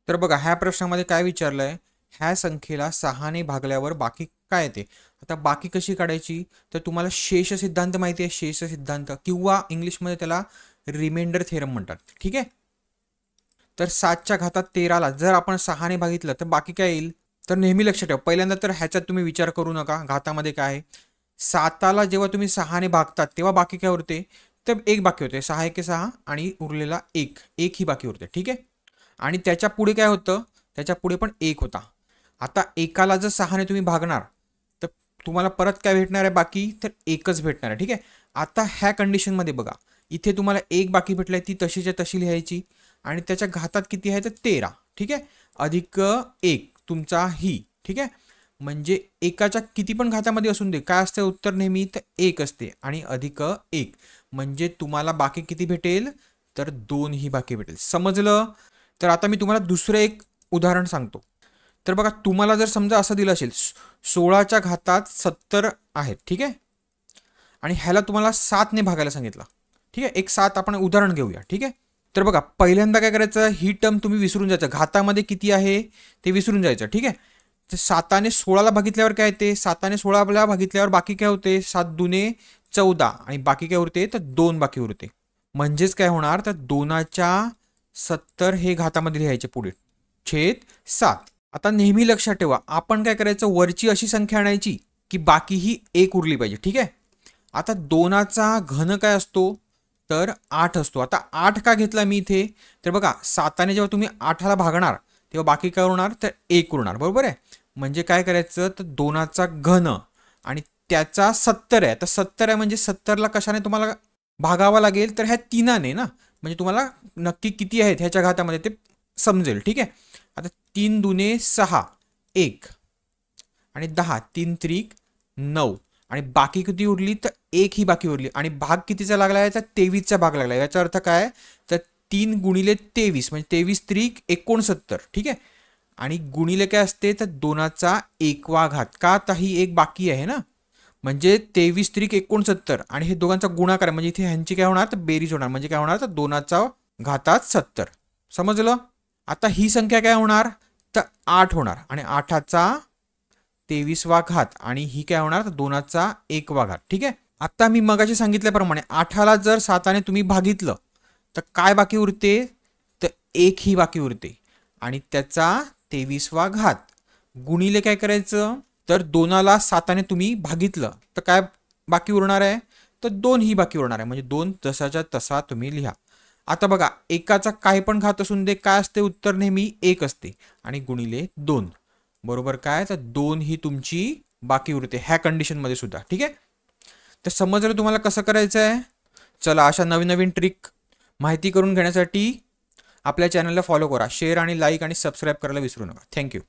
तर बघा ह्या प्रश्नामध्ये काय विचारलंय, ह्या संख्येला 6ने भागल्यावर बाकी काय येते. आता बाकी कशी काढायची, तर तुम्हाला शेष सिद्धांत माहिती आहे, शेष सिद्धांत किंवा इंग्लिशमध्ये त्याला रिमाइंडर थेरम म्हणतात. ठीक आहे. तर 7च्या घातात 13ला जर आपण 6ने भागितलं तर बाकी काय येईल. तर नेहमी लक्षात ठेवा, पहिल्यांदा तर ह्याच्यात तुम्ही विचार करू नका घातामध्ये काय आहे. 7ला जेव्हा तुम्ही 6ने भागतात तेव्हा बाकी काय उरते, तर एक बाकी होते. 6 1 6 आणि उरलेला एक ही बाकी उरते. ठीक आहे. आणि त्याच्या पुढे काय होतं, त्याच्या पुढे पण एक होता. आता एकाला जर 6ने तुम्ही भागणार तर तुम्हाला परत काय भेटणार आहे बाकी, तर एकच भेटणार आहे. ठीक आहे. आता ह्या कंडिशनमध्ये बघा, इथे तुम्हाला एक बाकी भेटलाय, ती तशीच्या तशी लिहायची आणि त्याच्या घातात किती आहे तर 13. ठीक आहे. अधिक एक तुमचा ही. ठीक आहे. म्हणजे एकाच्या किती पण घातामध्ये असून दे, काय असते उत्तर नेहमी तर एक असते आणि अधिक एक म्हणजे तुम्हाला बाकी किती भेटेल, तर 2 ही बाकी भेटेल. समजलं. तर आता मी तुम्हाला दुसरं एक उदाहरण सांगतो. तर बघा, तुम्हाला जर समजा असं दिलं असेल 16च्या घातात 70 आहेत. ठीक आहे. आणि ह्याला तुम्हाला 7ने भागायला सांगितलं. ठीक आहे. एक 7 आपण उदाहरण घेऊया. ठीक आहे. तर बघा, पहिल्यांदा काय करायचं, ही टर्म तुम्ही विसरून जायचं, घातामध्ये किती आहे ते विसरून जायचं. ठीक आहे. तर 7ने 16ला भागितल्यावर काय येते, 7ने 16ला भागितल्यावर बाकी काय होते, 7 दुने 14 आणि बाकी काय उरते तर 2 बाकी उरते. म्हणजेच काय होणार, तर 2च्या 70 हे घातामध्ये लिहायचे पुढे छेद 7. आता नेहमी लक्षात ठेवा, आपण काय करायचं, वरची अशी संख्या आणायची की बाकी ही एक उरली पाहिजे. ठीक आहे. आता 2चा घन काय असतो, तर 8 असतो. आता 8 का घेतला मी इथे, तर बघा 7ने जेव्हा तुम्ही 8ला भागणार तेव्हा बाकी काय उरणार, तर 1 उरणार. बरोबर आहे. म्हणजे काय करायचं, तर 2चा घन आणि त्याचा 70 आहे. तर 70 आहे म्हणजे 70ला कशाने तुम्हाला भागावा लागेल, तर ह्या 3ने ना, म्हणजे तुम्हाला नक्की किती आहेत ह्याच्या घातामध्ये ते समजेल. ठीक आहे. आता 3 दुने 6 1 आणि 10 3 त्रिक 9 आणि बाकी किती उरली, तर एक ही बाकी उरली आणि भाग कितीचा लागला आहे, तर 23चा भाग लागला. याचा अर्थ काय, तर 3 गुणिले 23 म्हणजे 23 त्रिक 69. ठीक आहे. आणि गुणिले काय असते, तर 2चा 1वा घात, का आता ही एक बाकी आहे ना, म्हणजे 23 त्रिक 69 आणि हे दोघांचा गुणाकार आहे, म्हणजे इथे ह्यांची काय होणार, तर बेरीज होणार. म्हणजे काय होणार, तर 2चा घातात 70. समजलं. आता ही संख्या काय होणार, तर 8 होणार आणि 8चा 23वा घात आणि ही काय होणार, तर 2चा 1वा घात. ठीक आहे. आता मी मगाशी सांगितल्याप्रमाणे 8ला जर 7ने तुम्ही भागितलं तर काय बाकी उरते, तर एक ही बाकी उरते आणि त्याचा 23वा घात गुणिले काय करायचं, तर 2ला 7ने तुम्ही भागितलं तर काय बाकी उरणार आहे, तर 2 ही बाकी उरणार आहे. म्हणजे 2 जसाच्या तसा तुम्ही लिहा. आता बघा, एकाचा काही पण घात असून दे, काय असते उत्तर नेहमी एक असते आणि गुणिले 2 बरोबर काय, तर 2 ही तुमची बाकी उरते ह्या कंडिशनमध्ये सुद्धा. ठीक आहे. तर समजलं तुम्हाला कसं करायचं आहे. चला, अशा नवीन नवीन ट्रिक माहिती करून घेण्यासाठी आपल्या चॅनलला फॉलो करा, शेअर आणि लाईक आणि सबस्क्राईब करायला विसरू नका. थँक्यू.